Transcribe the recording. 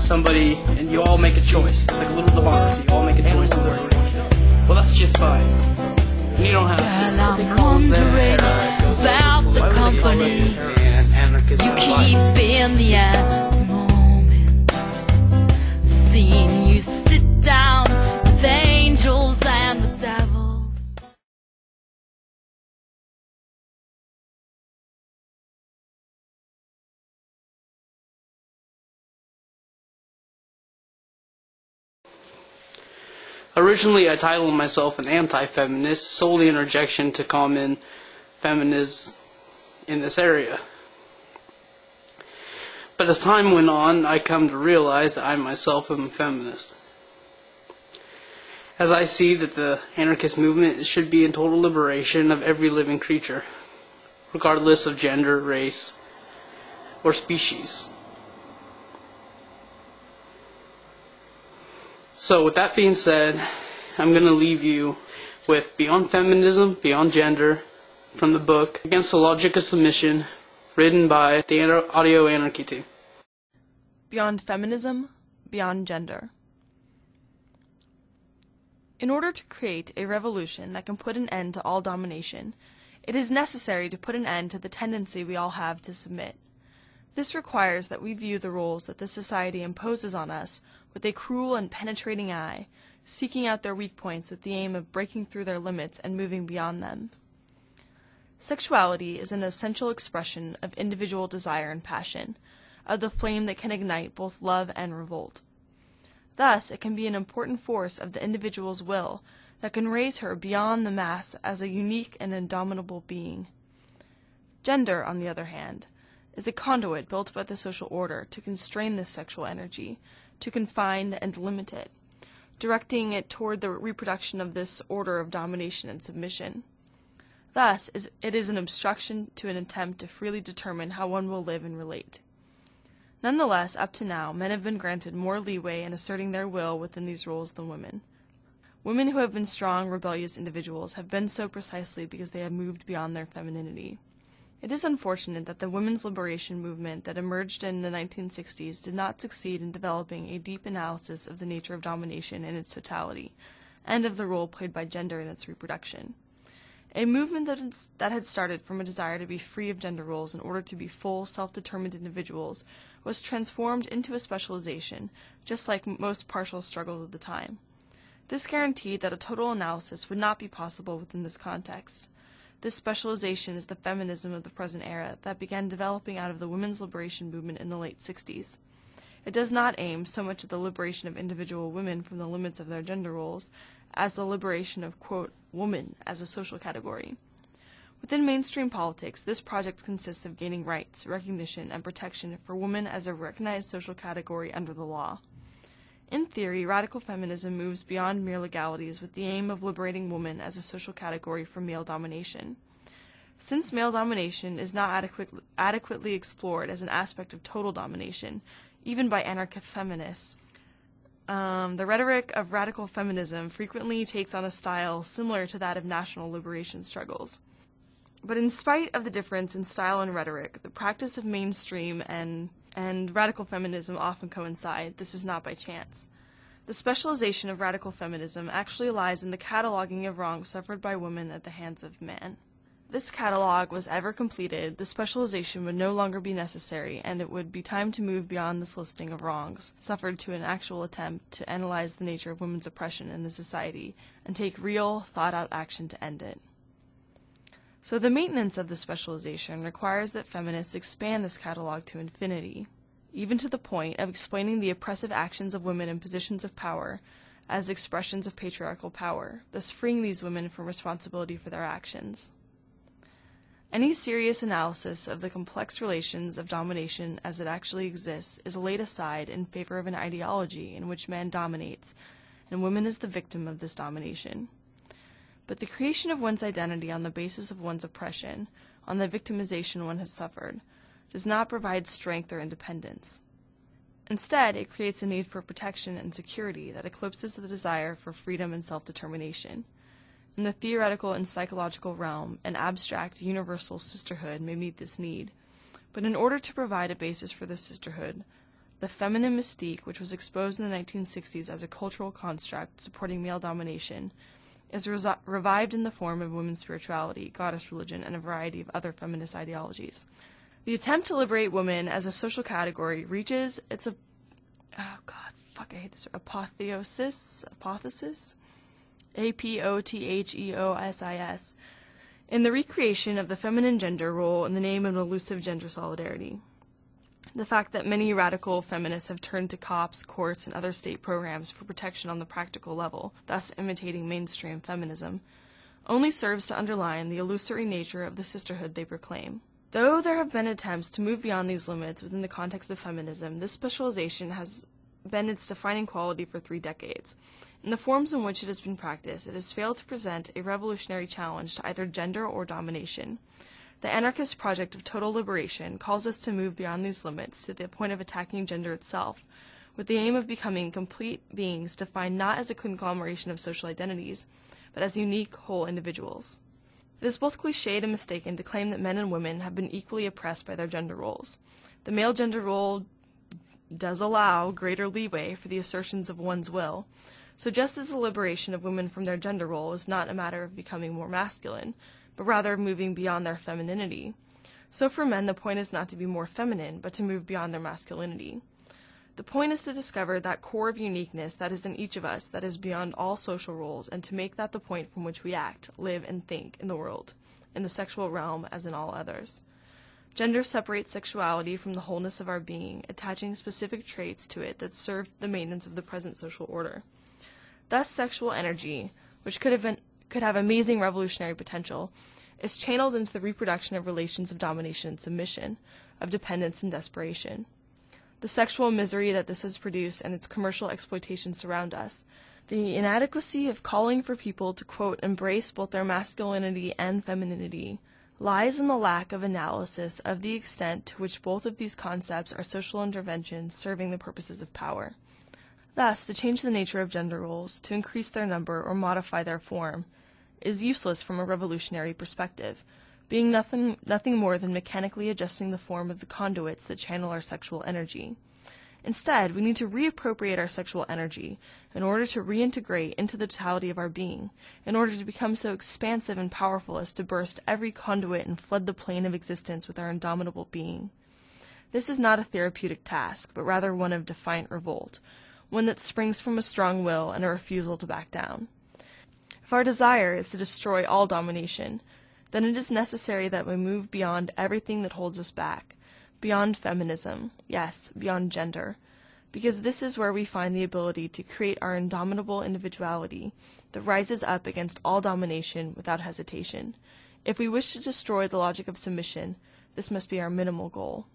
somebody and you all make a choice, like a little democracy, you all make a choice on where you're going. Well, that's just fine. And you don't have to. I'm wondering about the company you keep in the end moments. Seeing you sit down with angels and the devils. Originally, I titled myself an anti-feminist, solely in rejection to common feminism in this area. But as time went on, I come to realize that I myself am a feminist. As I see that the anarchist movement should be in total liberation of every living creature, regardless of gender, race, or species. So with that being said, I'm going to leave you with Beyond Feminism, Beyond Gender, from the book Against the Logic of Submission, written by the Audio Anarchy team. Beyond Feminism, Beyond Gender. In order to create a revolution that can put an end to all domination, it is necessary to put an end to the tendency we all have to submit. This requires that we view the rules that this society imposes on us with a cruel and penetrating eye, seeking out their weak points with the aim of breaking through their limits and moving beyond them. Sexuality is an essential expression of individual desire and passion, of the flame that can ignite both love and revolt. Thus, it can be an important force of the individual's will that can raise her beyond the mass as a unique and indomitable being. Gender, on the other hand, is a conduit built by the social order to constrain this sexual energy, to confine and limit it, directing it toward the reproduction of this order of domination and submission. Thus, it is an obstruction to an attempt to freely determine how one will live and relate. Nonetheless, up to now, men have been granted more leeway in asserting their will within these rules than women. Women who have been strong, rebellious individuals have been so precisely because they have moved beyond their femininity. It is unfortunate that the women's liberation movement that emerged in the 1960s did not succeed in developing a deep analysis of the nature of domination in its totality, and of the role played by gender in its reproduction. A movement that had started from a desire to be free of gender roles in order to be full, self-determined individuals was transformed into a specialization, just like most partial struggles of the time. This guaranteed that a total analysis would not be possible within this context. This specialization is the feminism of the present era that began developing out of the women's liberation movement in the late 60s. It does not aim so much at the liberation of individual women from the limits of their gender roles as the liberation of, quote, woman as a social category. Within mainstream politics, this project consists of gaining rights, recognition, and protection for women as a recognized social category under the law. In theory, radical feminism moves beyond mere legalities with the aim of liberating woman as a social category from male domination. Since male domination is not adequately explored as an aspect of total domination, even by anarcha-feminists, the rhetoric of radical feminism frequently takes on a style similar to that of national liberation struggles. But in spite of the difference in style and rhetoric, the practice of mainstream and radical feminism often coincide. This is not by chance. The specialization of radical feminism actually lies in the cataloging of wrongs suffered by women at the hands of man. This catalog was ever completed, the specialization would no longer be necessary, and it would be time to move beyond this listing of wrongs suffered to an actual attempt to analyze the nature of women's oppression in the society and take real, thought-out action to end it. So the maintenance of this specialization requires that feminists expand this catalog to infinity, even to the point of explaining the oppressive actions of women in positions of power as expressions of patriarchal power, thus freeing these women from responsibility for their actions. Any serious analysis of the complex relations of domination as it actually exists is laid aside in favor of an ideology in which man dominates, and woman is the victim of this domination. But the creation of one's identity on the basis of one's oppression, on the victimization one has suffered, does not provide strength or independence. Instead, it creates a need for protection and security that eclipses the desire for freedom and self-determination. In the theoretical and psychological realm, an abstract, universal sisterhood may meet this need, but in order to provide a basis for this sisterhood, The feminine mystique, which was exposed in the 1960s as a cultural construct supporting male domination, is revived in the form of women's spirituality, goddess religion, and a variety of other feminist ideologies. The attempt to liberate women as a social category reaches its apotheosis, apotheosis, in the recreation of the feminine gender role in the name of an elusive gender solidarity. The fact that many radical feminists have turned to cops, courts, and other state programs for protection on the practical level, thus imitating mainstream feminism, only serves to underline the illusory nature of the sisterhood they proclaim. Though there have been attempts to move beyond these limits within the context of feminism, this specialization has been its defining quality for 3 decades. In the forms in which it has been practiced, it has failed to present a revolutionary challenge to either gender or domination. The anarchist project of total liberation calls us to move beyond these limits to the point of attacking gender itself, with the aim of becoming complete beings defined not as a conglomeration of social identities, but as unique, whole individuals. It is both cliched and mistaken to claim that men and women have been equally oppressed by their gender roles. The male gender role does allow greater leeway for the assertions of one's will, so just as the liberation of women from their gender role is not a matter of becoming more masculine, but rather of moving beyond their femininity, so for men the point is not to be more feminine, but to move beyond their masculinity. The point is to discover that core of uniqueness that is in each of us that is beyond all social roles, and to make that the point from which we act, live, and think in the world, in the sexual realm as in all others. Gender separates sexuality from the wholeness of our being, attaching specific traits to it that serve the maintenance of the present social order. Thus, sexual energy, which could have amazing revolutionary potential, is channeled into the reproduction of relations of domination and submission, of dependence and desperation. The sexual misery that this has produced and its commercial exploitation surround us, the inadequacy of calling for people to, quote, embrace both their masculinity and femininity, lies in the lack of analysis of the extent to which both of these concepts are social interventions serving the purposes of power. Thus, to change the nature of gender roles, to increase their number or modify their form, is useless from a revolutionary perspective, being nothing more than mechanically adjusting the form of the conduits that channel our sexual energy. Instead, we need to reappropriate our sexual energy in order to reintegrate into the totality of our being, in order to become so expansive and powerful as to burst every conduit and flood the plane of existence with our indomitable being. This is not a therapeutic task, but rather one of defiant revolt, one that springs from a strong will and a refusal to back down. If our desire is to destroy all domination, then it is necessary that we move beyond everything that holds us back, beyond feminism, yes, beyond gender, because this is where we find the ability to create our indomitable individuality that rises up against all domination without hesitation. If we wish to destroy the logic of submission, this must be our minimal goal.